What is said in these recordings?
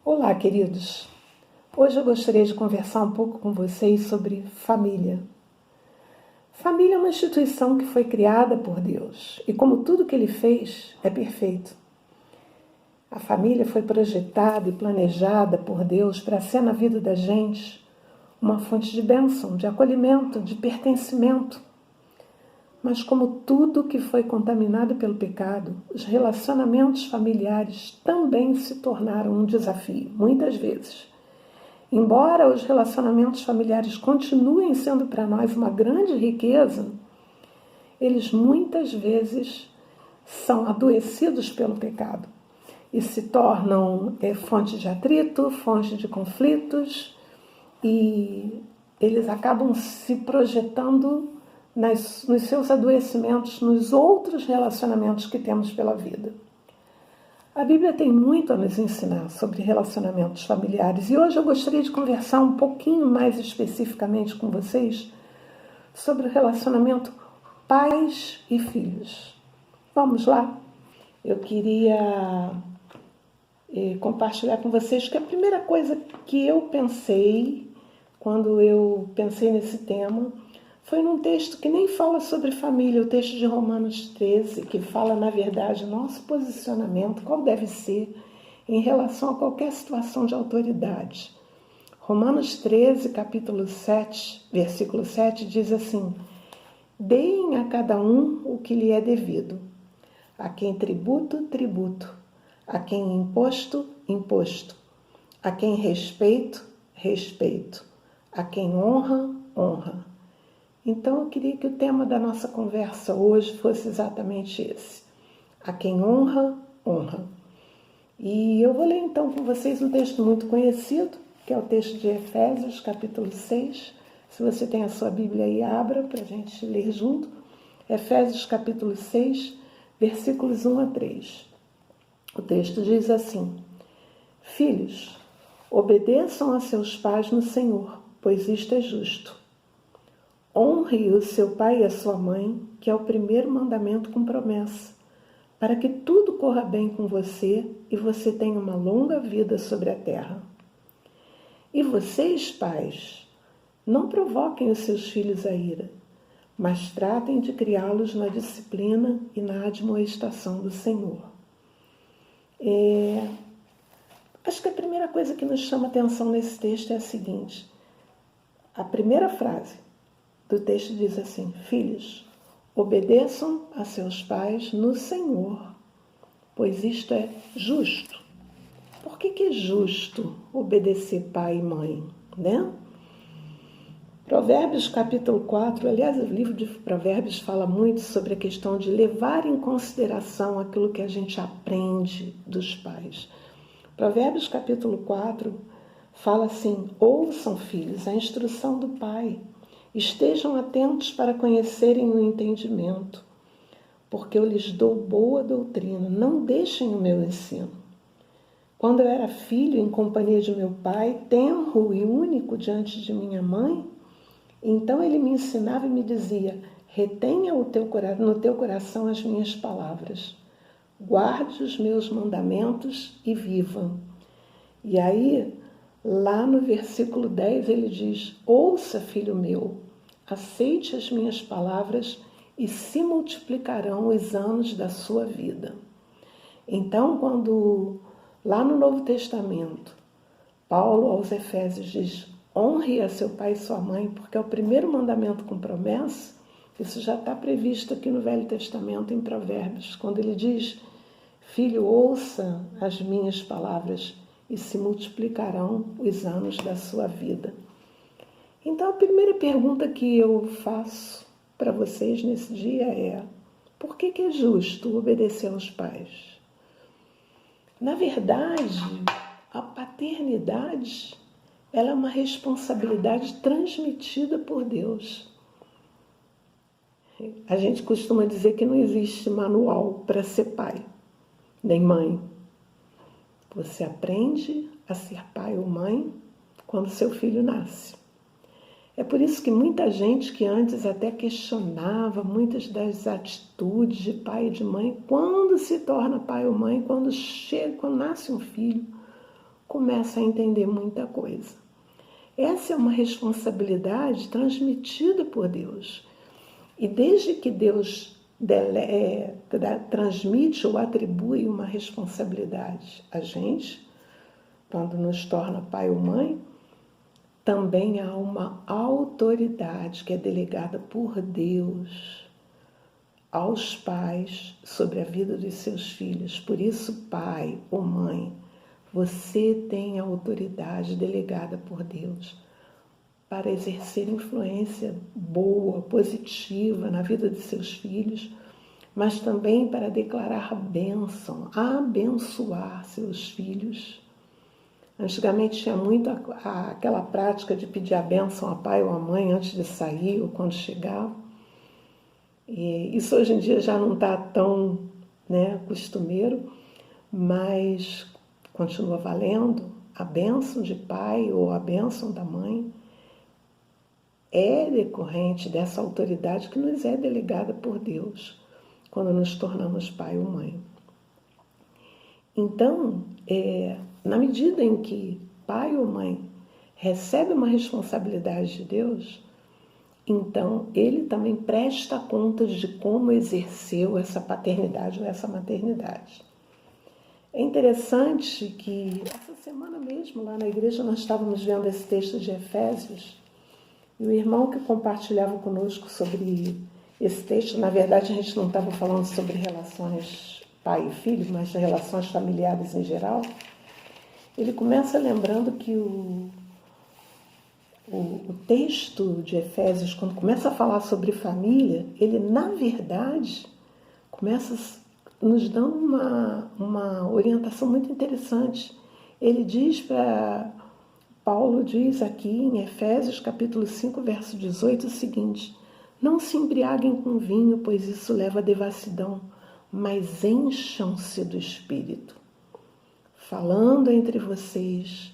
Olá, queridos. Hoje eu gostaria de conversar um pouco com vocês sobre família. Família é uma instituição que foi criada por Deus e, como tudo que Ele fez, é perfeito. A família foi projetada e planejada por Deus para ser na vida da gente uma fonte de bênção, de acolhimento, de pertencimento. Mas como tudo que foi contaminado pelo pecado, os relacionamentos familiares também se tornaram um desafio, muitas vezes. Embora os relacionamentos familiares continuem sendo para nós uma grande riqueza, eles muitas vezes são adoecidos pelo pecado e se tornam fonte de atrito, fonte de conflitos, e eles acabam se projetando nos seus adoecimentos, nos outros relacionamentos que temos pela vida. A Bíblia tem muito a nos ensinar sobre relacionamentos familiares e hoje eu gostaria de conversar um pouquinho mais especificamente com vocês sobre o relacionamento pais e filhos. Vamos lá? Eu queria compartilhar com vocês que a primeira coisa que eu pensei quando eu pensei nesse tema foi num texto que nem fala sobre família, o texto de Romanos 13, que fala, na verdade, nosso posicionamento, qual deve ser em relação a qualquer situação de autoridade. Romanos 13, capítulo 7, versículo 7, diz assim: deem a cada um o que lhe é devido. A quem tributo, tributo. A quem imposto, imposto. A quem respeito, respeito. A quem honra, honra. Então eu queria que o tema da nossa conversa hoje fosse exatamente esse. A quem honra, honra. E eu vou ler então com vocês um texto muito conhecido, que é o texto de Efésios, capítulo 6. Se você tem a sua Bíblia aí, abra para a gente ler junto. Efésios, capítulo 6, versículos 1 a 3. O texto diz assim: filhos, obedeçam a seus pais no Senhor, pois isto é justo. Honre o seu pai e a sua mãe, que é o primeiro mandamento com promessa, para que tudo corra bem com você e você tenha uma longa vida sobre a terra. E vocês, pais, não provoquem os seus filhos à ira, mas tratem de criá-los na disciplina e na admoestação do Senhor. Acho que a primeira coisa que nos chama atenção nesse texto é a seguinte. A primeira frase do texto diz assim: filhos, obedeçam a seus pais no Senhor, pois isto é justo. Por que é justo obedecer pai e mãe, né? Provérbios capítulo 4, aliás, o livro de Provérbios fala muito sobre a questão de levar em consideração aquilo que a gente aprende dos pais. Provérbios capítulo 4 fala assim: ouçam, filhos, a instrução do pai. Estejam atentos para conhecerem o entendimento, porque eu lhes dou boa doutrina. Não deixem o meu ensino. Quando eu era filho, em companhia de meu pai, tenro e único diante de minha mãe, então ele me ensinava e me dizia: retenha no teu coração as minhas palavras, guarde os meus mandamentos e viva. E aí, lá no versículo 10, ele diz: ouça, filho meu, aceite as minhas palavras e se multiplicarão os anos da sua vida. Então, quando lá no Novo Testamento, Paulo aos Efésios diz: honre a seu pai e sua mãe, porque é o primeiro mandamento com promessa, isso já está previsto aqui no Velho Testamento, em Provérbios, quando ele diz: filho, ouça as minhas palavras e se multiplicarão os anos da sua vida. Então, a primeira pergunta que eu faço para vocês nesse dia é: por que é justo obedecer aos pais? Na verdade, a paternidade, ela é uma responsabilidade transmitida por Deus. A gente costuma dizer que não existe manual para ser pai, nem mãe. Você aprende a ser pai ou mãe quando seu filho nasce. É por isso que muita gente que antes até questionava muitas das atitudes de pai e de mãe, quando se torna pai ou mãe, quando nasce um filho, começa a entender muita coisa. Essa é uma responsabilidade transmitida por Deus. E desde que Deus transmite ou atribui uma responsabilidade a gente, quando nos torna pai ou mãe, também há uma autoridade que é delegada por Deus aos pais sobre a vida dos seus filhos. Por isso, pai ou mãe, você tem a autoridade delegada por Deus para exercer influência boa, positiva na vida de seus filhos, mas também para declarar bênção, abençoar seus filhos. Antigamente tinha muito aquela prática de pedir a bênção a pai ou a mãe antes de sair ou quando chegava. E isso hoje em dia já não está tão, costumeiro, mas continua valendo. A bênção de pai ou a bênção da mãe é decorrente dessa autoridade que nos é delegada por Deus quando nos tornamos pai ou mãe. Então, na medida em que pai ou mãe recebe uma responsabilidade de Deus, então ele também presta contas de como exerceu essa paternidade ou essa maternidade. É interessante que essa semana mesmo, lá na igreja, nós estávamos vendo esse texto de Efésios, e o irmão que compartilhava conosco sobre esse texto, na verdade a gente não estava falando sobre relações pai e filho, mas relações familiares em geral, ele começa lembrando que o texto de Efésios, quando começa a falar sobre família, ele, na verdade, começa nos dando uma orientação muito interessante. Ele diz Paulo diz aqui em Efésios capítulo 5, verso 18 o seguinte: não se embriaguem com vinho, pois isso leva à devassidão, mas encham-se do Espírito, falando entre vocês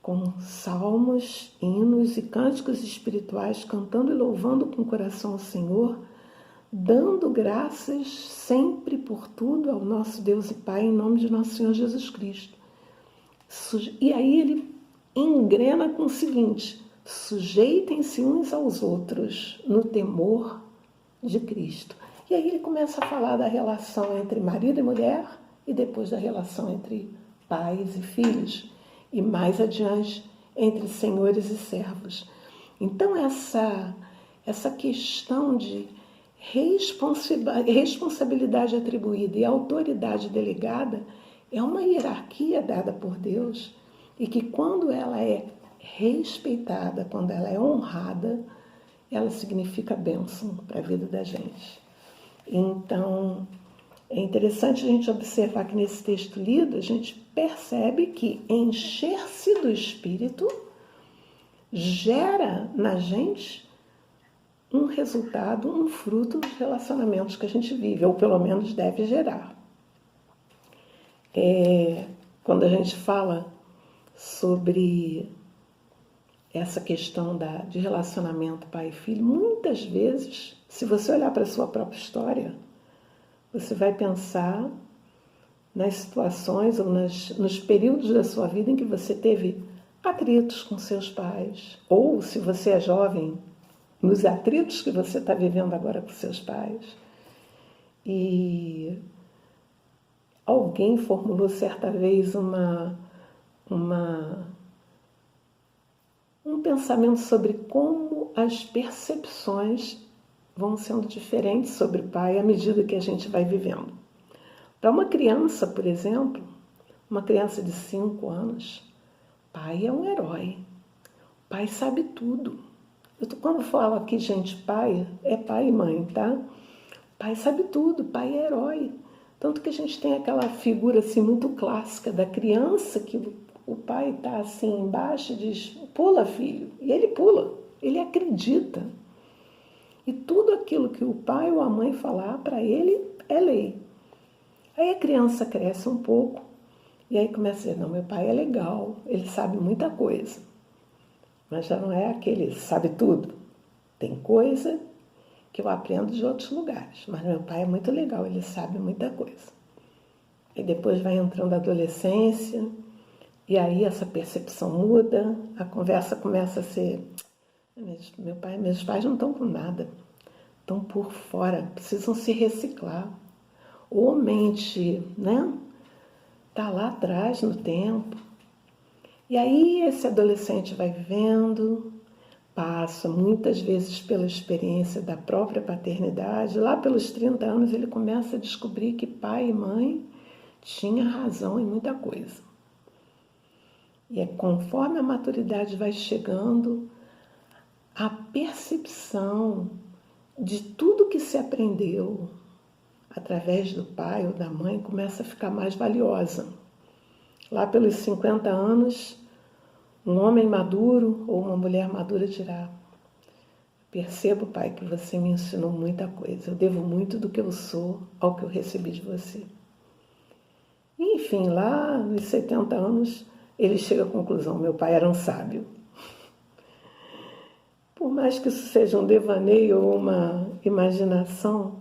com salmos, hinos e cânticos espirituais, cantando e louvando com o coração ao Senhor, dando graças sempre por tudo ao nosso Deus e Pai, em nome de nosso Senhor Jesus Cristo. E aí ele engrena com o seguinte: sujeitem-se uns aos outros no temor de Cristo. E aí ele começa a falar da relação entre marido e mulher e depois da relação entre pais e filhos e mais adiante entre senhores e servos. Então essa questão de responsabilidade atribuída e autoridade delegada é uma hierarquia dada por Deus e que quando ela é respeitada, quando ela é honrada, ela significa bênção para a vida da gente. Então, é interessante a gente observar que nesse texto lido, a gente percebe que encher-se do Espírito gera na gente um resultado, um fruto dos relacionamentos que a gente vive, ou pelo menos deve gerar. Quando a gente fala sobre essa questão de relacionamento pai e filho, muitas vezes, se você olhar para a sua própria história, você vai pensar nas situações ou nos períodos da sua vida em que você teve atritos com seus pais, ou se você é jovem, nos atritos que você está vivendo agora com seus pais. E alguém formulou certa vez um pensamento sobre como as percepções vão sendo diferentes sobre o pai à medida que a gente vai vivendo. Para uma criança, por exemplo, uma criança de 5 anos, pai é um herói. Pai sabe tudo. Quando falo aqui, gente, pai, é pai e mãe, tá? Pai sabe tudo, pai é herói. Tanto que a gente tem aquela figura assim muito clássica da criança que o pai está assim embaixo e diz: pula, filho. E ele pula, ele acredita. E tudo aquilo que o pai ou a mãe falar para ele é lei. Aí a criança cresce um pouco e aí começa a dizer: não, meu pai é legal, ele sabe muita coisa. Mas já não é aquele sabe tudo. Tem coisa que eu aprendo de outros lugares, mas meu pai é muito legal, ele sabe muita coisa. E depois vai entrando a adolescência E aí essa percepção muda, a conversa começa a ser: meus pais não estão com nada, estão por fora, precisam se reciclar. Ou mente, né? Está lá atrás no tempo. E aí esse adolescente vai vivendo, passa muitas vezes pela experiência da própria paternidade. Lá pelos 30 anos ele começa a descobrir que pai e mãe tinham razão em muita coisa. E é conforme a maturidade vai chegando, a percepção de tudo que se aprendeu através do pai ou da mãe começa a ficar mais valiosa. Lá pelos 50 anos, um homem maduro ou uma mulher madura dirá: percebo, pai, que você me ensinou muita coisa. Eu devo muito do que eu sou ao que eu recebi de você. E, enfim, lá nos 70 anos, ele chega à conclusão: meu pai era um sábio. Por mais que isso seja um devaneio ou uma imaginação,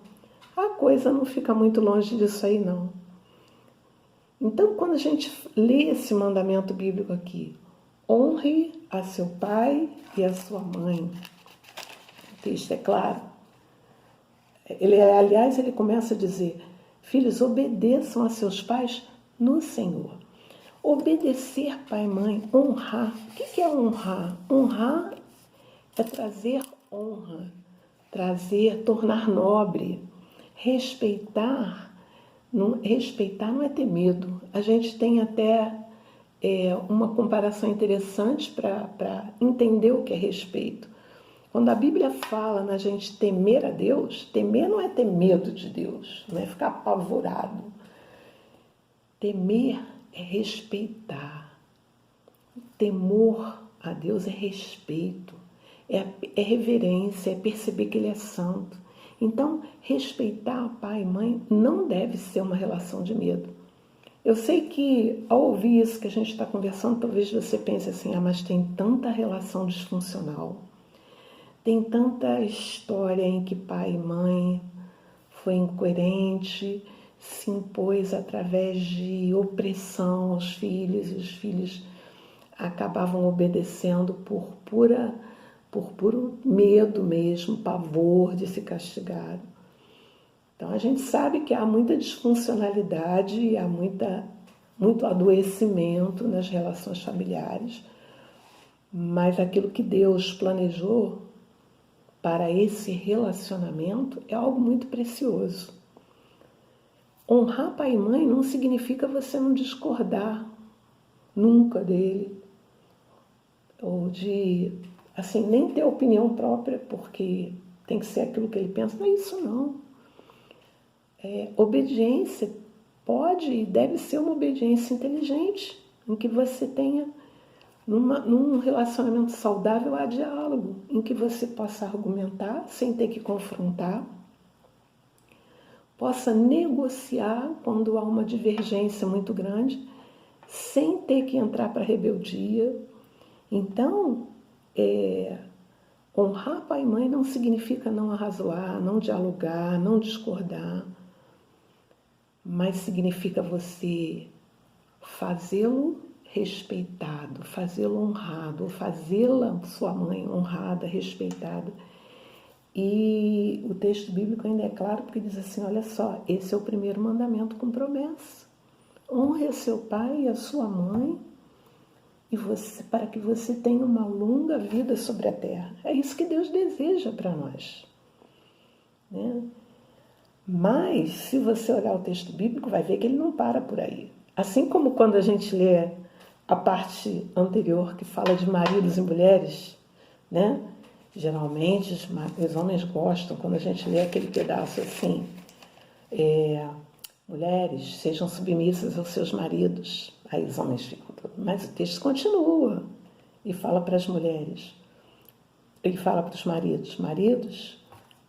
a coisa não fica muito longe disso aí, não. Então, quando a gente lê esse mandamento bíblico aqui, honre a seu pai e a sua mãe. O texto é claro. Aliás, ele começa a dizer: filhos, obedeçam a seus pais no Senhor. Obedecer pai e mãe, honrar. O que é honrar? Honrar é trazer honra, tornar nobre. Respeitar não é ter medo. A gente tem até uma comparação interessante para entender o que é respeito. Quando a Bíblia fala na gente temer a Deus, temer não é ter medo de Deus, não é ficar apavorado. Temer é respeitar. Temor a Deus é respeito, é reverência, é perceber que Ele é santo. Então, respeitar pai e mãe não deve ser uma relação de medo. Eu sei que, ao ouvir isso que a gente está conversando, talvez você pense assim: mas tem tanta relação disfuncional, tem tanta história em que pai e mãe foi incoerente, se impôs através de opressão aos filhos, e os filhos acabavam obedecendo por puro medo mesmo, pavor de ser castigado. Então a gente sabe que há muita disfuncionalidade e há muito adoecimento nas relações familiares, mas aquilo que Deus planejou para esse relacionamento é algo muito precioso. Honrar pai e mãe não significa você não discordar nunca dele, ou de, assim, nem ter opinião própria, porque tem que ser aquilo que ele pensa. Não é isso, não. Obediência pode e deve ser uma obediência inteligente, em que você tenha, num relacionamento saudável, há diálogo, em que você possa argumentar sem ter que confrontar, possa negociar quando há uma divergência muito grande, sem ter que entrar para a rebeldia. Então, honrar pai e mãe não significa não arrazoar, não dialogar, não discordar, mas significa você fazê-lo respeitado, fazê-lo honrado, fazê-la, sua mãe, honrada, respeitada. E o texto bíblico ainda é claro, porque diz assim: olha só, esse é o primeiro mandamento com promessa. Honre a seu pai e a sua mãe, para que você tenha uma longa vida sobre a terra. É isso que Deus deseja para nós, né? Mas, se você olhar o texto bíblico, vai ver que ele não para por aí. Assim como quando a gente lê a parte anterior que fala de maridos e mulheres, né? Geralmente os homens gostam quando a gente lê aquele pedaço assim: mulheres, sejam submissas aos seus maridos. Aí os homens ficam todos. Mas o texto continua e fala para as mulheres, e fala para os maridos: maridos,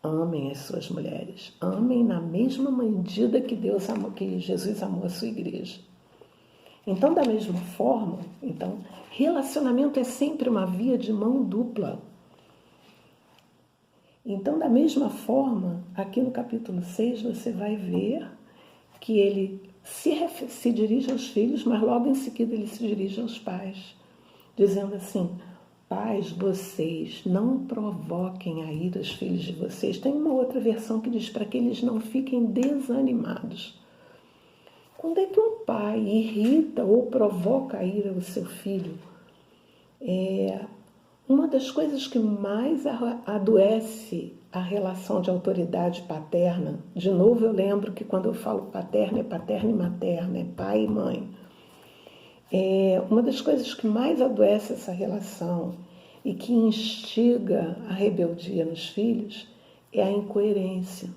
amem as suas mulheres, amem na mesma medida que Jesus amou a sua igreja. Então, da mesma forma, relacionamento é sempre uma via de mão dupla. Então, da mesma forma, aqui no capítulo 6, você vai ver que ele se dirige aos filhos, mas logo em seguida ele se dirige aos pais, dizendo assim: pais, vocês não provoquem a ira dos filhos de vocês. Tem uma outra versão que diz para que eles não fiquem desanimados. Quando é que um pai irrita ou provoca a ira do seu filho? Uma das coisas que mais adoece a relação de autoridade paterna, de novo eu lembro que quando eu falo paterno, é paterno e materno, é pai e mãe. Uma das coisas que mais adoece essa relação e que instiga a rebeldia nos filhos é a incoerência.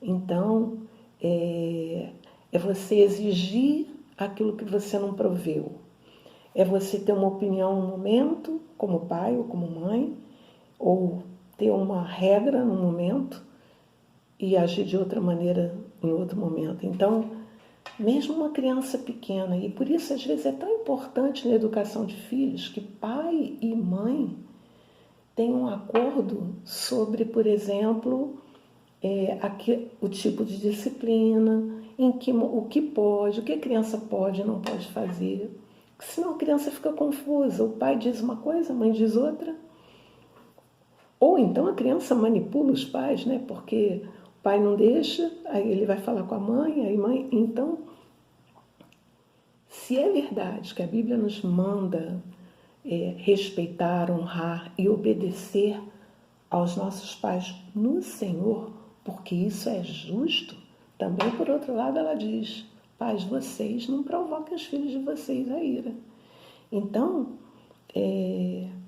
Então, é você exigir aquilo que você não proveu. É você ter uma opinião no momento, como pai ou como mãe, ou ter uma regra no momento e agir de outra maneira em outro momento. Então, mesmo uma criança pequena, e por isso às vezes é tão importante na educação de filhos que pai e mãe tenham um acordo sobre, por exemplo, o tipo de disciplina, o que pode, o que a criança pode e não pode fazer. Senão a criança fica confusa. O pai diz uma coisa, a mãe diz outra. Ou então a criança manipula os pais, né? Porque o pai não deixa, aí ele vai falar com a mãe, aí mãe... Então, se é verdade que a Bíblia nos manda respeitar, honrar e obedecer aos nossos pais no Senhor, porque isso é justo, também por outro lado ela diz: pais, vocês não provoquem os filhos de vocês a ira. Então,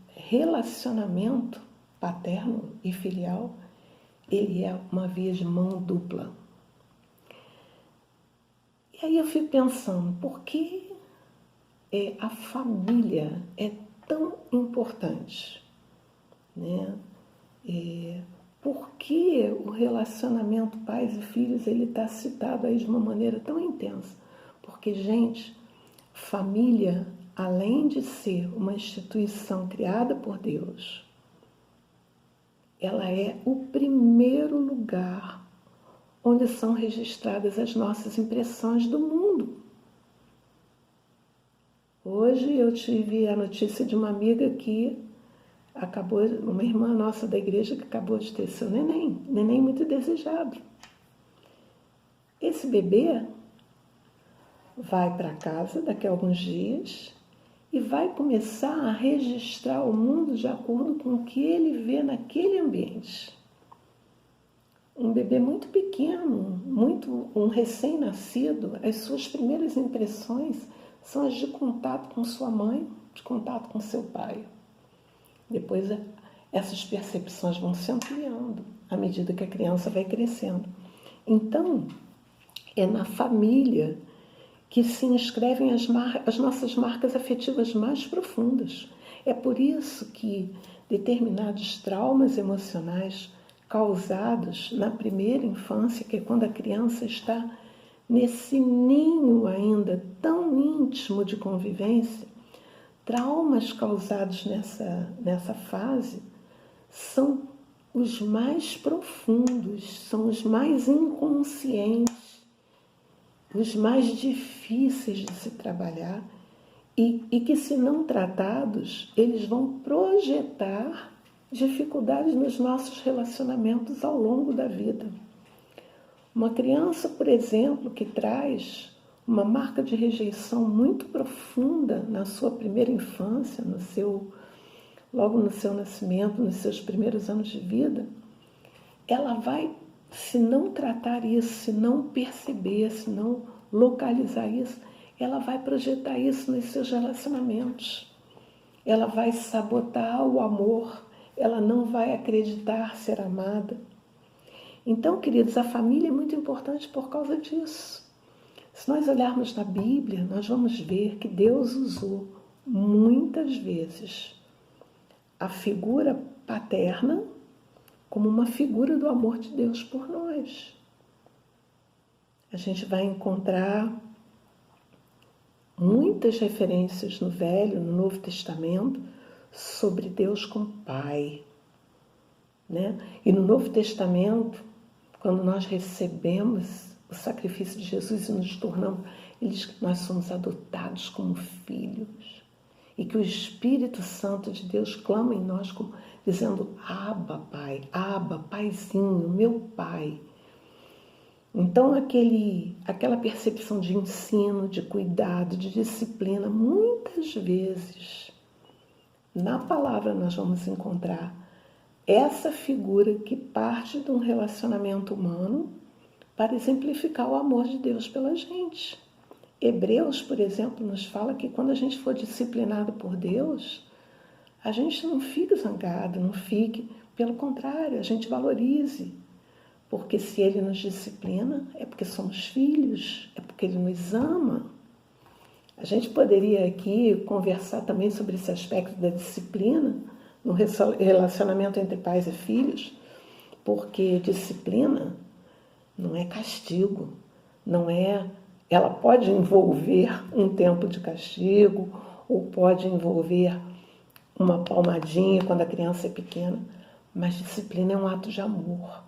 relacionamento paterno e filial, ele é uma via de mão dupla. E aí eu fico pensando, por que a família é tão importante, né? Por que o relacionamento pais e filhos ele está citado aí de uma maneira tão intensa? Porque, gente, família, além de ser uma instituição criada por Deus, ela é o primeiro lugar onde são registradas as nossas impressões do mundo. Hoje eu tive a notícia de uma amiga que uma irmã nossa da igreja que acabou de ter seu neném muito desejado. Esse bebê vai para casa daqui a alguns dias e vai começar a registrar o mundo de acordo com o que ele vê naquele ambiente. Um bebê muito pequeno, um recém-nascido, as suas primeiras impressões são as de contato com sua mãe, de contato com seu pai. Depois essas percepções vão se ampliando à medida que a criança vai crescendo. Então, é na família que se inscrevem as nossas marcas afetivas mais profundas. É por isso que determinados traumas emocionais causados na primeira infância, que é quando a criança está nesse ninho ainda tão íntimo de convivência, traumas causados nessa fase são os mais profundos, são os mais inconscientes, os mais difíceis de se trabalhar e que, se não tratados, eles vão projetar dificuldades nos nossos relacionamentos ao longo da vida. Uma criança, por exemplo, que traz uma marca de rejeição muito profunda na sua primeira infância, logo no seu nascimento, nos seus primeiros anos de vida, ela vai, se não tratar isso, se não perceber, se não localizar isso, ela vai projetar isso nos seus relacionamentos. Ela vai sabotar o amor, ela não vai acreditar ser amada. Então, queridos, a família é muito importante por causa disso. Se nós olharmos na Bíblia, nós vamos ver que Deus usou muitas vezes a figura paterna como uma figura do amor de Deus por nós. A gente vai encontrar muitas referências no Velho, no Novo Testamento, sobre Deus como Pai, né? E no Novo Testamento, quando nós recebemos o sacrifício de Jesus e nos tornamos, ele diz que nós somos adotados como filhos e que o Espírito Santo de Deus clama em nós dizendo: Abba, Pai, Abba, Paizinho, meu Pai. Então aquela percepção de ensino, de cuidado, de disciplina, muitas vezes na palavra nós vamos encontrar essa figura que parte de um relacionamento humano para exemplificar o amor de Deus pela gente. Hebreus, por exemplo, nos fala que quando a gente for disciplinado por Deus, a gente não fique zangado, não fique, pelo contrário, a gente valorize. Porque se Ele nos disciplina, é porque somos filhos, é porque Ele nos ama. A gente poderia aqui conversar também sobre esse aspecto da disciplina no relacionamento entre pais e filhos, porque disciplina não é castigo, não é... Ela pode envolver um tempo de castigo, ou pode envolver uma palmadinha quando a criança é pequena, mas disciplina é um ato de amor.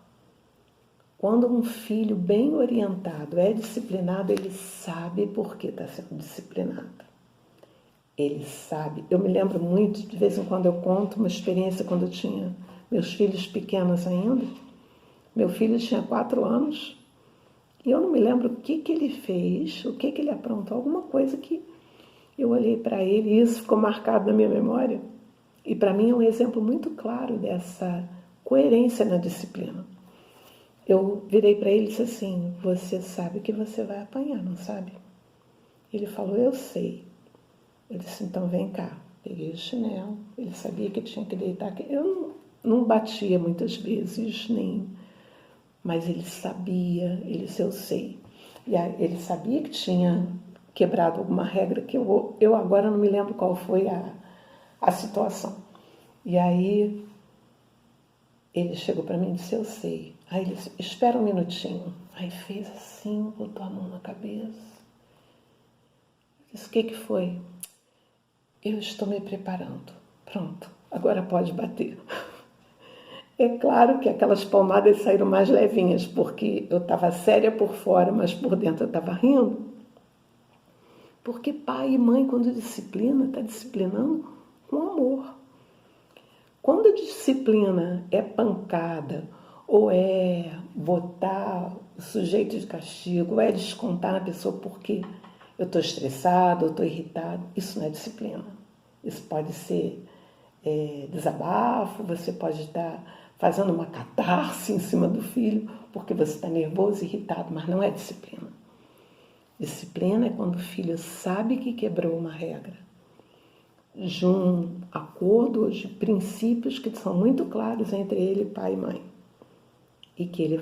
Quando um filho bem orientado é disciplinado, ele sabe por que está sendo disciplinado. Ele sabe. Eu me lembro muito, de vez em quando eu conto uma experiência quando eu tinha meus filhos pequenos ainda. Meu filho tinha 4 anos e eu não me lembro o que ele fez, o que ele aprontou, alguma coisa que eu olhei para ele e isso ficou marcado na minha memória. E para mim é um exemplo muito claro dessa coerência na disciplina. Eu virei para ele e disse assim: você sabe que você vai apanhar, não sabe? Ele falou: eu sei. Eu disse: então vem cá. Peguei o chinelo, ele sabia que tinha que deitar. Eu não batia muitas vezes, mas ele sabia, ele disse: eu sei. E aí, ele sabia que tinha quebrado alguma regra que eu agora não me lembro qual foi a situação. E aí ele chegou para mim e disse: eu sei. Aí ele disse: espera um minutinho. Aí fez assim, botou a mão na cabeça. Eu disse: o que foi? Eu estou me preparando. Pronto, agora pode bater. É claro que aquelas palmadas saíram mais levinhas, porque eu estava séria por fora, mas por dentro eu estava rindo. Porque pai e mãe, quando disciplina, está disciplinando com amor. Quando a disciplina é pancada, ou é botar o sujeito de castigo, ou é descontar na pessoa porque eu estou estressado, eu estou irritado, isso não é disciplina. Isso pode ser desabafo, você pode estar fazendo uma catarse em cima do filho porque você está nervoso, irritado, mas não é disciplina. Disciplina é quando o filho sabe que quebrou uma regra, de um acordo de princípios que são muito claros entre ele, pai e mãe, e que ele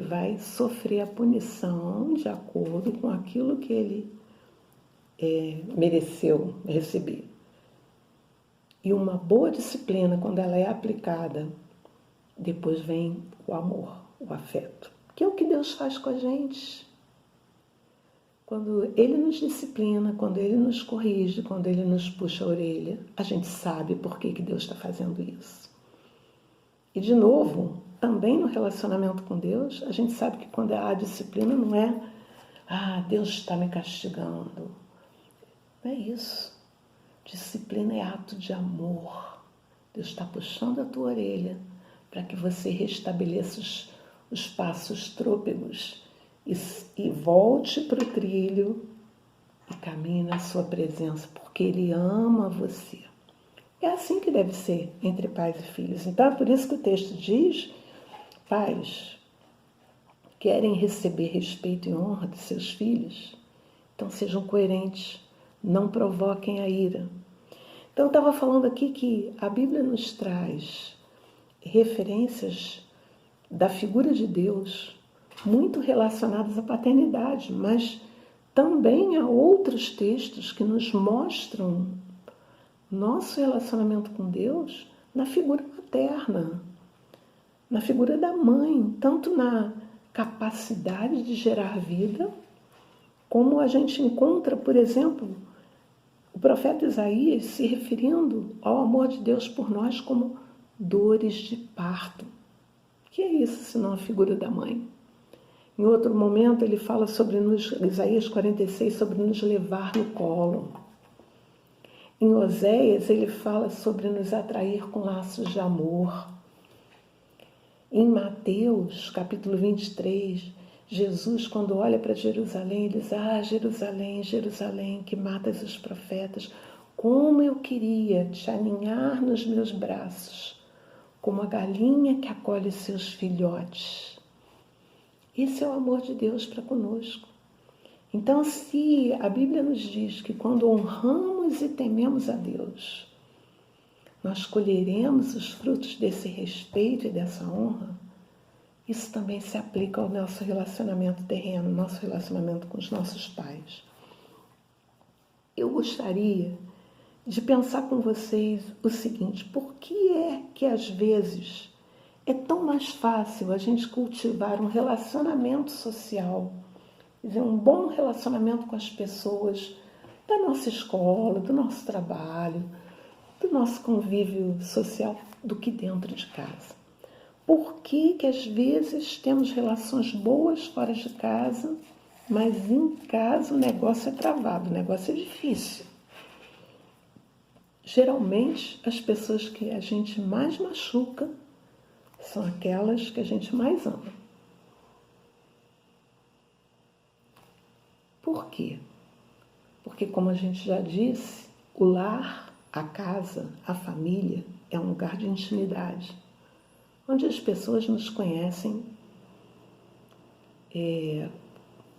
vai sofrer a punição de acordo com aquilo que ele mereceu receber. E uma boa disciplina, quando ela é aplicada, depois vem o amor, o afeto, que é o que Deus faz com a gente. Quando Ele nos disciplina, quando Ele nos corrige, quando Ele nos puxa a orelha, a gente sabe por que Deus está fazendo isso. E, de novo, também no relacionamento com Deus, a gente sabe que quando há disciplina não é Deus está me castigando. Não é isso. Disciplina é ato de amor. Deus está puxando a tua orelha para que você restabeleça os passos trôpegos e volte para o trilho e caminhe na sua presença, porque Ele ama você. É assim que deve ser entre pais e filhos. Então é por isso que o texto diz: pais, querem receber respeito e honra de seus filhos? Então sejam coerentes, não provoquem a ira. Então eu estava falando aqui que a Bíblia nos traz referências da figura de Deus muito relacionadas à paternidade, mas também há outros textos que nos mostram nosso relacionamento com Deus na figura materna, na figura da mãe, tanto na capacidade de gerar vida, como a gente encontra, por exemplo, o profeta Isaías se referindo ao amor de Deus por nós como dores de parto. O que é isso senão a figura da mãe? Em outro momento ele fala sobre Isaías 46, sobre nos levar no colo. Em Oséias ele fala sobre nos atrair com laços de amor. Em Mateus, capítulo 23, Jesus, quando olha para Jerusalém, ele diz: ah, Jerusalém, Jerusalém, que matas os profetas, como eu queria te aninhar nos meus braços, como a galinha que acolhe seus filhotes. Esse é o amor de Deus para conosco. Então, se a Bíblia nos diz que quando honramos e tememos a Deus, nós colheremos os frutos desse respeito e dessa honra, isso também se aplica ao nosso relacionamento terreno, nosso relacionamento com os nossos pais. Eu gostaria de pensar com vocês o seguinte: por que é que às vezes é tão mais fácil a gente cultivar um relacionamento social, quer dizer, um bom relacionamento com as pessoas da nossa escola, do nosso trabalho, do nosso convívio social, do que dentro de casa? Por que que às vezes temos relações boas fora de casa, mas em casa o negócio é travado, o negócio é difícil? Geralmente, as pessoas que a gente mais machuca são aquelas que a gente mais ama. Por quê? Porque, como a gente já disse, o lar, a casa, a família é um lugar de intimidade, onde as pessoas nos conhecem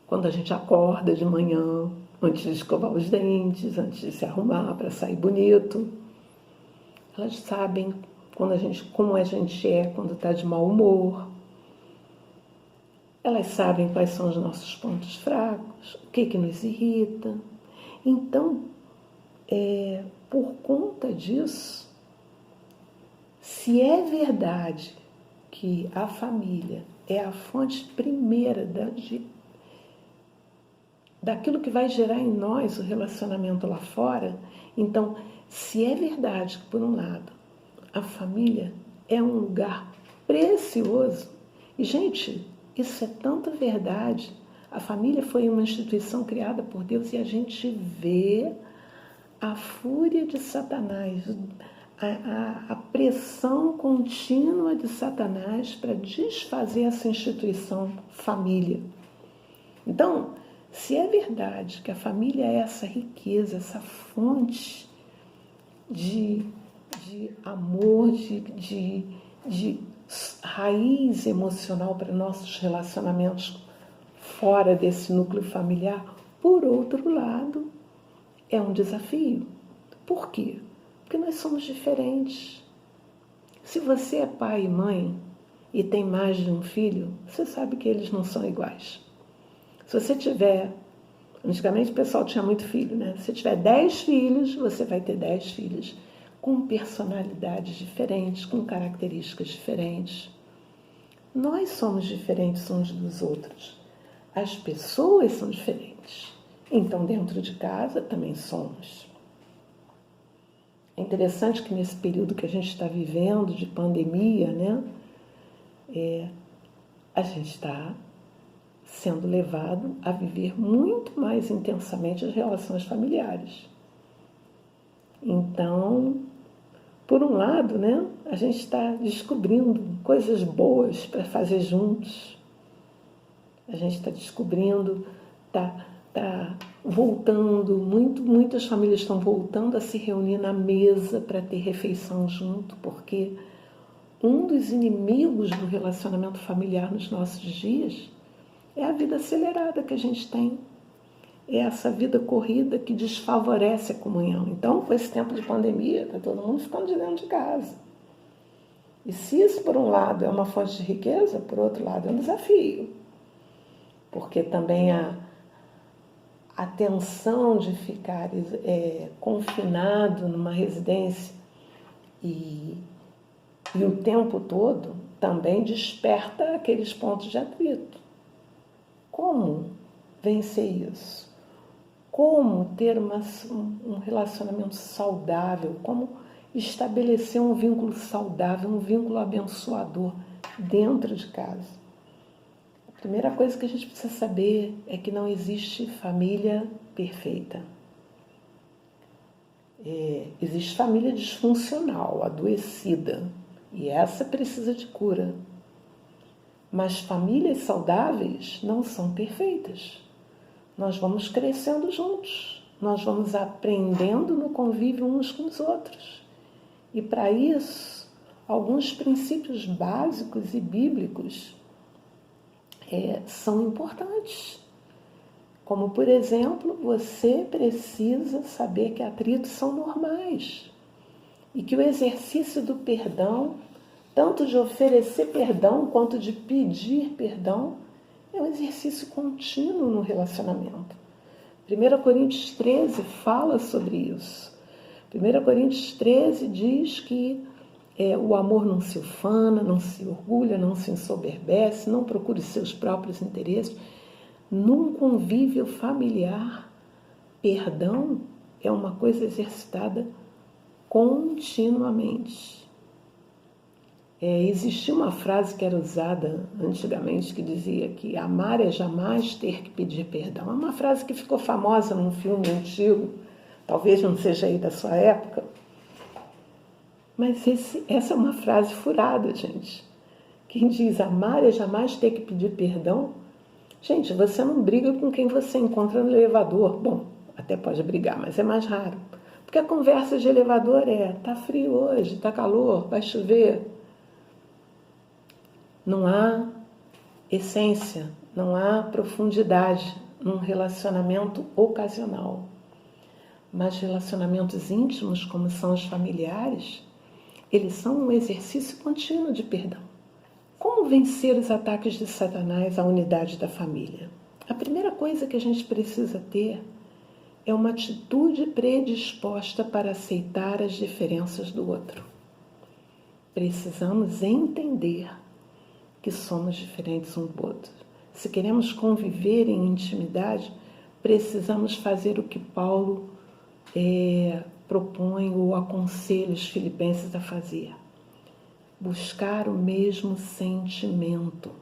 quando a gente acorda de manhã, antes de escovar os dentes, antes de se arrumar para sair bonito. Elas sabem como a gente é quando está de mau humor. Elas sabem quais são os nossos pontos fracos, o que nos irrita. Então, por conta disso, se é verdade que a família é a fonte primeira daquilo que vai gerar em nós o relacionamento lá fora, então, se é verdade que, por um lado, a família é um lugar precioso, e, gente, isso é tanta verdade. A família foi uma instituição criada por Deus e a gente vê a fúria de Satanás, a pressão contínua de Satanás para desfazer essa instituição família. Então, se é verdade que a família é essa riqueza, essa fonte de amor, de raiz emocional para nossos relacionamentos fora desse núcleo familiar, por outro lado, é um desafio. Por quê? Porque nós somos diferentes. Se você é pai e mãe e tem mais de um filho, você sabe que eles não são iguais. Se você tiver, antigamente o pessoal tinha muito filho, né? Se tiver 10 filhos, você vai ter 10 filhos com personalidades diferentes, com características diferentes. Nós somos diferentes uns dos outros. As pessoas são diferentes. Então, dentro de casa também somos. É interessante que nesse período que a gente está vivendo de pandemia, né? A gente está sendo levado a viver muito mais intensamente as relações familiares. Então, por um lado, né, a gente está descobrindo coisas boas para fazer juntos. A gente está descobrindo, está voltando, muitas famílias estão voltando a se reunir na mesa para ter refeição junto, porque um dos inimigos do relacionamento familiar nos nossos dias é a vida acelerada que a gente tem. É essa vida corrida que desfavorece a comunhão. Então, com esse tempo de pandemia, está todo mundo ficando de dentro de casa. E se isso, por um lado, é uma fonte de riqueza, por outro lado, é um desafio. Porque também a tensão de ficar confinado numa residência e o tempo todo também desperta aqueles pontos de atrito. Como vencer isso? Como ter um relacionamento saudável? Como estabelecer um vínculo saudável, um vínculo abençoador dentro de casa? Primeira coisa que a gente precisa saber é que não existe família perfeita. Existe família disfuncional, adoecida, e essa precisa de cura. Mas famílias saudáveis não são perfeitas. Nós vamos crescendo juntos, nós vamos aprendendo no convívio uns com os outros. E para isso, alguns princípios básicos e bíblicos são importantes. Como, por exemplo, você precisa saber que atritos são normais e que o exercício do perdão, tanto de oferecer perdão quanto de pedir perdão, é um exercício contínuo no relacionamento. 1 Coríntios 13 fala sobre isso. 1 Coríntios 13 diz que o amor não se ufana, não se orgulha, não se ensoberbece, não procura os seus próprios interesses. Num convívio familiar, perdão é uma coisa exercitada continuamente. Existia uma frase que era usada antigamente que dizia que amar é jamais ter que pedir perdão. É uma frase que ficou famosa num filme antigo, talvez não seja aí da sua época, mas essa é uma frase furada, gente. Quem diz amar é jamais ter que pedir perdão, gente, você não briga com quem você encontra no elevador. Bom, até pode brigar, mas é mais raro. Porque a conversa de elevador tá frio hoje, tá calor, vai chover. Não há essência, não há profundidade num relacionamento ocasional. Mas relacionamentos íntimos, como são os familiares, eles são um exercício contínuo de perdão. Como vencer os ataques de Satanás à unidade da família? A primeira coisa que a gente precisa ter é uma atitude predisposta para aceitar as diferenças do outro. Precisamos entender que somos diferentes um do outro. Se queremos conviver em intimidade, precisamos fazer o que Paulo propõe ou aconselha os filipenses a fazer. Buscar o mesmo sentimento.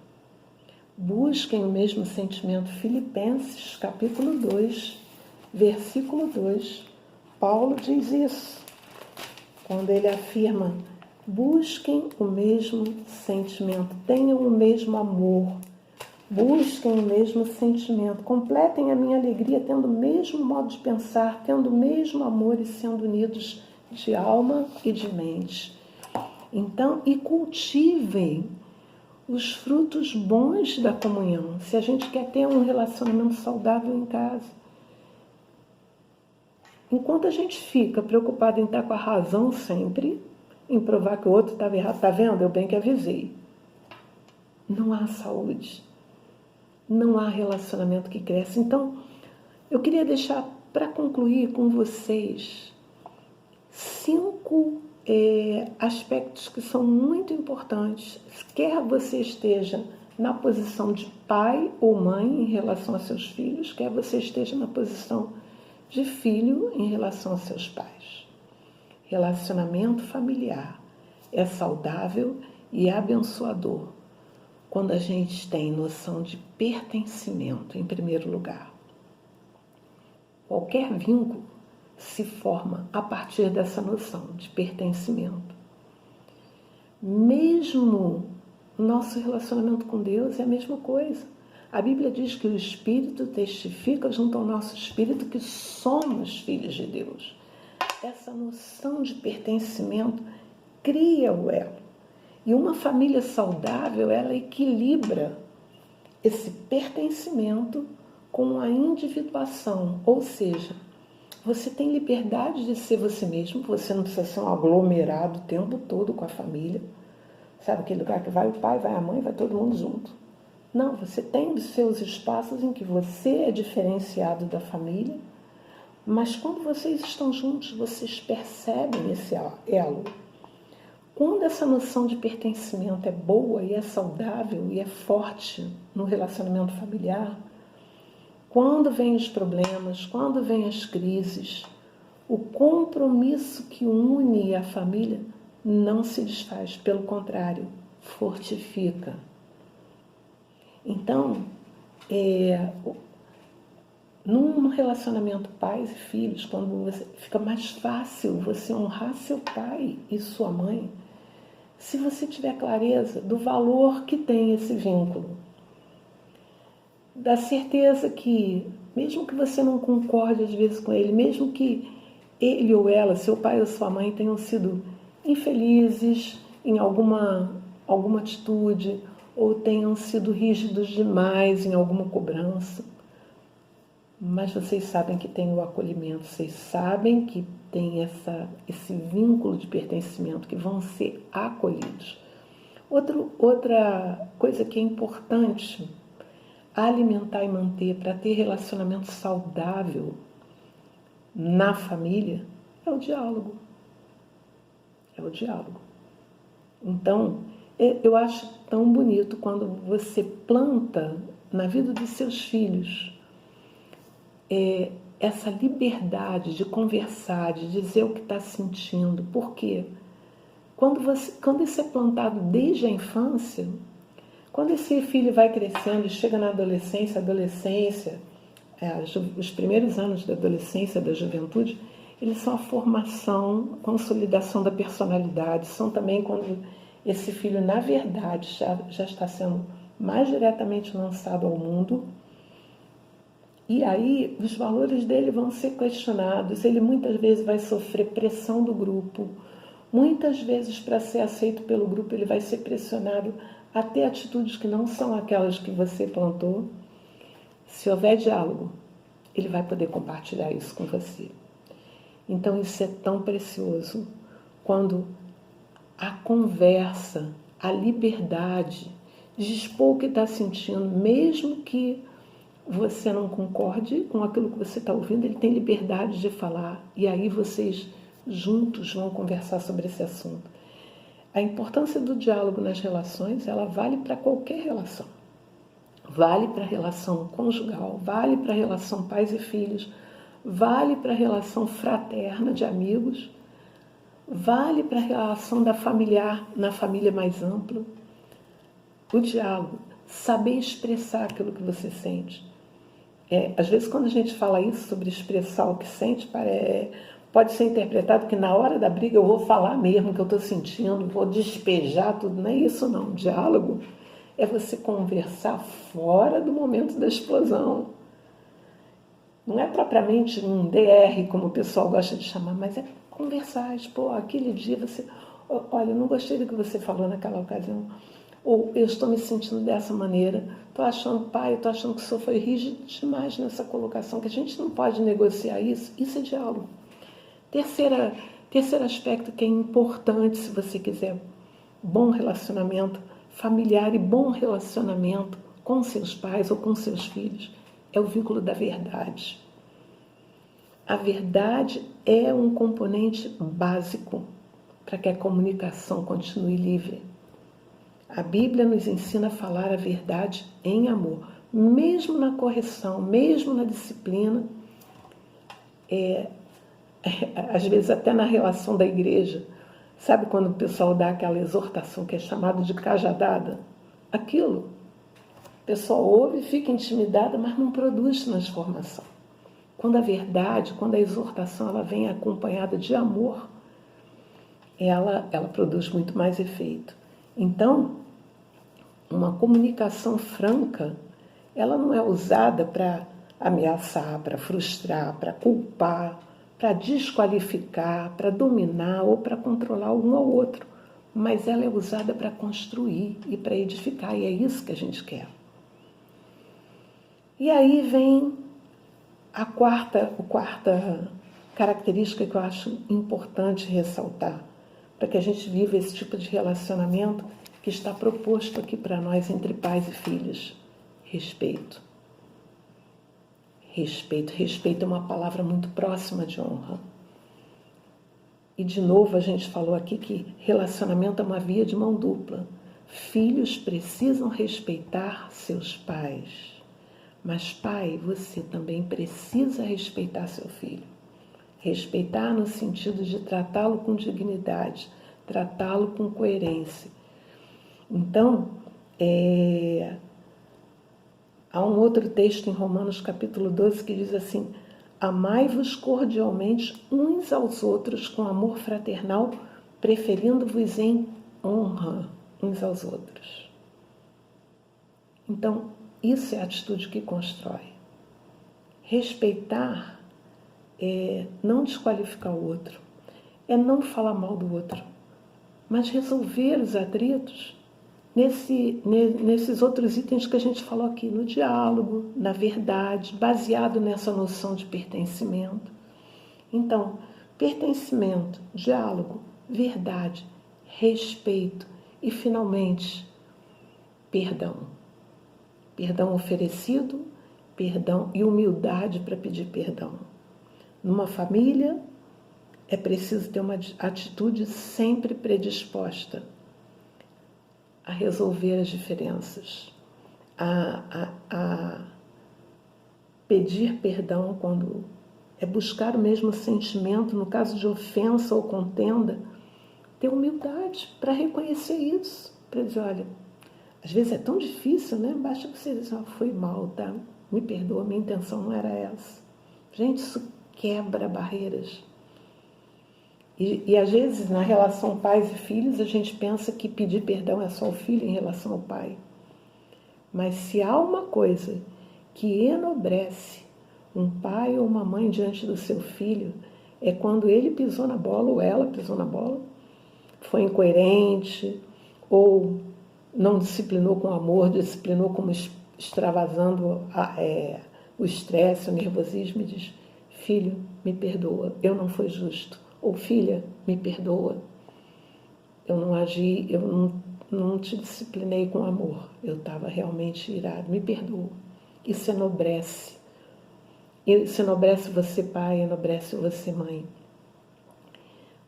Busquem o mesmo sentimento. Filipenses, capítulo 2, versículo 2. Paulo diz isso, quando ele afirma: busquem o mesmo sentimento, tenham o mesmo amor, busquem o mesmo sentimento, completem a minha alegria tendo o mesmo modo de pensar, tendo o mesmo amor e sendo unidos de alma e de mente. Então, e cultivem os frutos bons da comunhão, se a gente quer ter um relacionamento saudável em casa. Enquanto a gente fica preocupado em estar com a razão sempre, em provar que o outro estava errado, está vendo? Eu bem que avisei. Não há saúde, não há relacionamento que cresce. Então, eu queria deixar para concluir com vocês 5 aspectos que são muito importantes, quer você esteja na posição de pai ou mãe em relação a seus filhos, quer você esteja na posição de filho em relação a seus pais. Relacionamento familiar é saudável e abençoador quando a gente tem noção de pertencimento em primeiro lugar. Qualquer vínculo se forma a partir dessa noção de pertencimento. Mesmo nosso relacionamento com Deus é a mesma coisa. A Bíblia diz que o Espírito testifica junto ao nosso Espírito que somos filhos de Deus. Essa noção de pertencimento cria o elo. E uma família saudável, ela equilibra esse pertencimento com a individuação, ou seja, você tem liberdade de ser você mesmo, você não precisa ser um aglomerado o tempo todo com a família. Sabe aquele lugar que vai o pai, vai a mãe, vai todo mundo junto. Não, você tem os seus espaços em que você é diferenciado da família, mas quando vocês estão juntos, vocês percebem esse elo. Quando essa noção de pertencimento é boa e é saudável e é forte no relacionamento familiar, quando vêm os problemas, quando vêm as crises, o compromisso que une a família não se desfaz, pelo contrário, fortifica. Então, num relacionamento pais e filhos, quando fica mais fácil você honrar seu pai e sua mãe, se você tiver clareza do valor que tem esse vínculo, da certeza que, mesmo que você não concorde às vezes com ele, mesmo que ele ou ela, seu pai ou sua mãe, tenham sido infelizes em alguma atitude, ou tenham sido rígidos demais em alguma cobrança, mas vocês sabem que tem o acolhimento, vocês sabem que tem esse vínculo de pertencimento, que vão ser acolhidos. Outra coisa que é importante alimentar e manter para ter relacionamento saudável na família é o diálogo. É o diálogo. Então, eu acho tão bonito quando você planta na vida dos seus filhos essa liberdade de conversar, de dizer o que está sentindo. Por quê? Quando isso é plantado desde a infância, quando esse filho vai crescendo e chega na adolescência, os primeiros anos da adolescência, da juventude, eles são a formação, consolidação da personalidade, são também quando esse filho, na verdade, já está sendo mais diretamente lançado ao mundo. E aí os valores dele vão ser questionados, ele muitas vezes vai sofrer pressão do grupo, muitas vezes para ser aceito pelo grupo ele vai ser pressionado a ter atitudes que não são aquelas que você plantou. Se houver diálogo, ele vai poder compartilhar isso com você. Então isso é tão precioso quando a conversa, a liberdade de expor o que está sentindo, mesmo que você não concorde com aquilo que você está ouvindo, ele tem liberdade de falar, e aí vocês juntos vão conversar sobre esse assunto. A importância do diálogo nas relações, ela vale para qualquer relação. Vale para a relação conjugal, vale para a relação pais e filhos, vale para a relação fraterna de amigos, vale para a relação da familiar, na família mais ampla. O diálogo, saber expressar aquilo que você sente. Às vezes, quando a gente fala isso sobre expressar o que sente, pode ser interpretado que na hora da briga eu vou falar mesmo o que eu estou sentindo, vou despejar tudo. Não é isso, não. O diálogo é você conversar fora do momento da explosão. Não é propriamente um DR, como o pessoal gosta de chamar, mas é conversar. Tipo, aquele dia você... Olha, eu não gostei do que você falou naquela ocasião. Ou eu estou me sentindo dessa maneira, estou achando que o senhor foi rígido demais nessa colocação, que a gente não pode negociar isso. Isso é diálogo. Terceiro aspecto que é importante se você quiser bom relacionamento familiar e bom relacionamento com seus pais ou com seus filhos, é o vínculo da verdade. A verdade é um componente básico para que a comunicação continue livre. A Bíblia nos ensina a falar a verdade em amor, mesmo na correção, mesmo na disciplina, às vezes até na relação da igreja. Sabe quando o pessoal dá aquela exortação que é chamada de cajadada? Aquilo, o pessoal ouve, fica intimidada, mas não produz transformação. Quando a verdade, quando a exortação ela vem acompanhada de amor, ela produz muito mais efeito. Então, uma comunicação franca, ela não é usada para ameaçar, para frustrar, para culpar, para desqualificar, para dominar ou para controlar um ao outro. Mas ela é usada para construir e para edificar, e é isso que a gente quer. E aí vem a quarta característica que eu acho importante ressaltar, para que a gente viva esse tipo de relacionamento que está proposto aqui para nós entre pais e filhos. Respeito. Respeito é uma palavra muito próxima de honra. E de novo a gente falou aqui que relacionamento é uma via de mão dupla. Filhos precisam respeitar seus pais. Mas pai, você também precisa respeitar seu filho. Respeitar no sentido de tratá-lo com dignidade, tratá-lo com coerência. Então, Há um outro texto em Romanos capítulo 12 que diz assim: amai-vos cordialmente uns aos outros com amor fraternal, preferindo-vos em honra uns aos outros. Então, isso é a atitude que constrói. Respeitar é não desqualificar o outro, é não falar mal do outro, mas resolver os atritos nesses outros itens que a gente falou aqui, no diálogo, na verdade, baseado nessa noção de pertencimento. Então, pertencimento, diálogo, verdade, respeito e, finalmente, perdão. Perdão oferecido, perdão e humildade para pedir perdão. Numa família, é preciso ter uma atitude sempre predisposta a resolver as diferenças, a pedir perdão quando é buscar o mesmo sentimento, no caso de ofensa ou contenda, ter humildade para reconhecer isso, para dizer, olha, às vezes é tão difícil, né? Basta você dizer, foi mal, tá? Me perdoa, minha intenção não era essa. Gente, isso quebra barreiras. E às vezes, na relação pais e filhos, a gente pensa que pedir perdão é só o filho em relação ao pai. Mas se há uma coisa que enobrece um pai ou uma mãe diante do seu filho, é quando ele pisou na bola ou ela pisou na bola, foi incoerente ou não disciplinou com amor, disciplinou como extravasando o estresse, o nervosismo, e diz, filho, me perdoa, eu não fui justo. Ou filha, me perdoa, eu não agi, eu não te disciplinei com amor, eu estava realmente irado, me perdoa. Isso enobrece. Isso enobrece você pai, enobrece você mãe.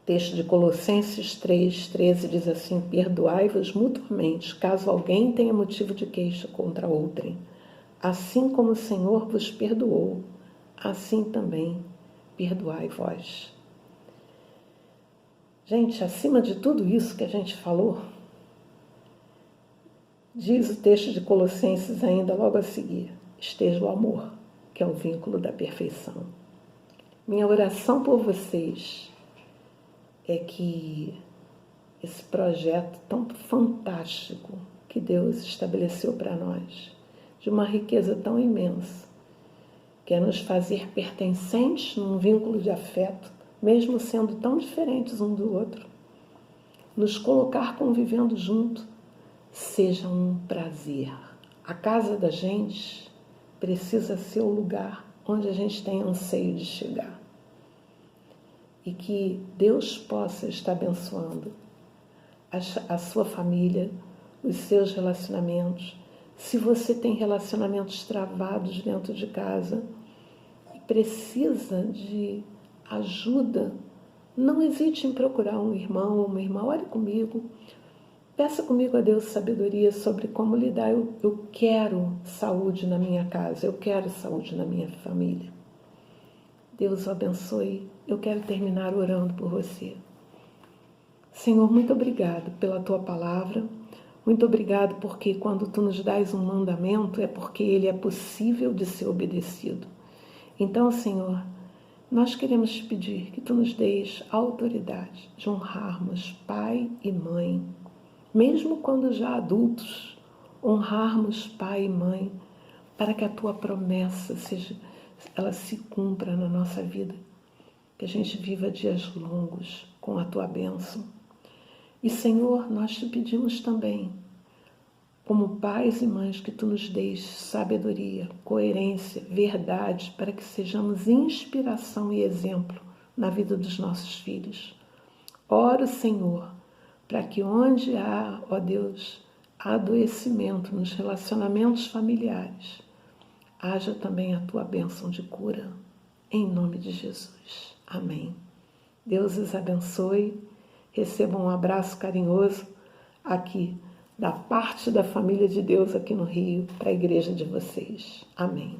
O texto de Colossenses 3,13 diz assim, perdoai-vos mutuamente, caso alguém tenha motivo de queixa contra outrem. Assim como o Senhor vos perdoou, assim também perdoai vós. Gente, acima de tudo isso que a gente falou, diz o texto de Colossenses ainda logo a seguir, esteja o amor, que é o vínculo da perfeição. Minha oração por vocês é que esse projeto tão fantástico que Deus estabeleceu para nós, de uma riqueza tão imensa, que é nos fazer pertencentes num vínculo de afeto, mesmo sendo tão diferentes um do outro, nos colocar convivendo junto, seja um prazer. A casa da gente precisa ser o lugar onde a gente tem anseio de chegar. E que Deus possa estar abençoando a sua família, os seus relacionamentos. Se você tem relacionamentos travados dentro de casa e precisa de ajuda, não hesite em procurar um irmão ou uma irmã. Ore comigo, peça comigo a Deus sabedoria sobre como lidar. Eu quero saúde na minha casa, eu quero saúde na minha família. Deus o abençoe. Eu quero terminar orando por você. Senhor, muito obrigado pela Tua palavra. Muito obrigado porque quando Tu nos dás um mandamento é porque ele é possível de ser obedecido. Então, Senhor, nós queremos te pedir que Tu nos deis a autoridade de honrarmos pai e mãe, mesmo quando já adultos, honrarmos pai e mãe, para que a Tua promessa ela se cumpra na nossa vida, que a gente viva dias longos com a Tua bênção. E, Senhor, nós te pedimos também, como pais e mães, que Tu nos deis sabedoria, coerência, verdade, para que sejamos inspiração e exemplo na vida dos nossos filhos. Oro, Senhor, para que onde há, ó Deus, adoecimento nos relacionamentos familiares, haja também a Tua bênção de cura, em nome de Jesus. Amém. Deus os abençoe. Recebam um abraço carinhoso aqui, da parte da família de Deus aqui no Rio, para a igreja de vocês. Amém.